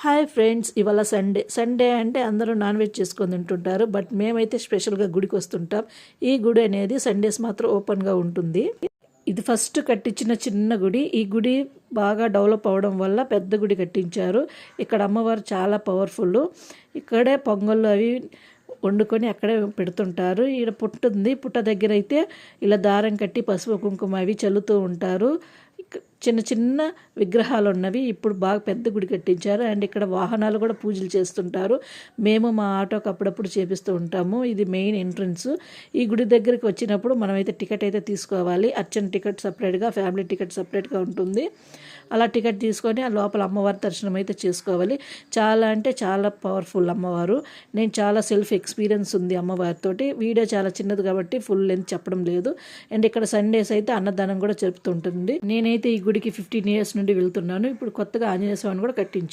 Hi friends, ఇవాళ Sunday అంటే అందరూ నాన్ వెజ్ చేసుకొని తింటుంటారు. బట్ మేమైతే స్పెషల్గా గుడికి వస్తుంటాం. ఈ గుడి అనేది సండేస్ మాత్రం ఓపెన్గా ఉంటుంది. ఇది ఫస్ట్ కట్టించిన చిన్న గుడి. ఈ గుడి బాగా డెవలప్ అవడం వల్ల పెద్ద గుడి కట్టించారు. ఇక్కడ అమ్మవారు చాలా పవర్ఫుల్. ఇక్కడే పొంగళ్ళు అవి వండుకొని అక్కడే పెడుతుంటారు. ఈడ పుట్టుంది. పుట్ట దగ్గర అయితే ఇలా దారం కట్టి పసుపు కుంకుమ అవి చల్లుతూ ఉంటారు. చిన్న చిన్న విగ్రహాలు ఉన్నవి. ఇప్పుడు బాగా పెద్ద గుడి కట్టించారు. అండ్ ఇక్కడ వాహనాలు కూడా పూజలు చేస్తుంటారు. మేము మా ఆటోకి అప్పుడప్పుడు చేపిస్తూ ఉంటాము. ఇది మెయిన్ ఎంట్రన్స్. ఈ గుడి దగ్గరికి వచ్చినప్పుడు మనమైతే టికెట్ అయితే తీసుకోవాలి. అర్చన టికెట్ సపరేట్గా, ఫ్యామిలీ టికెట్ సపరేట్గా ఉంటుంది. అలా టికెట్ తీసుకొని ఆ లోపల అమ్మవారి దర్శనం అయితే చేసుకోవాలి. చాలా అంటే చాలా పవర్ఫుల్ అమ్మవారు. నేను చాలా సెల్ఫ్ ఎక్స్పీరియన్స్ ఉంది అమ్మవారితోటి. వీడియో చాలా చిన్నది కాబట్టి ఫుల్ లెంత్ చెప్పడం లేదు. అండ్ ఇక్కడ సండేస్ అయితే అన్నదానం కూడా జరుపుతుంటుంది. నేనైతే ఈ గుడికి 15 years నుండి వెళ్తున్నాను. ఇప్పుడు కొత్తగా ఆంజనేయ స్వామిని కూడా కట్టించారు.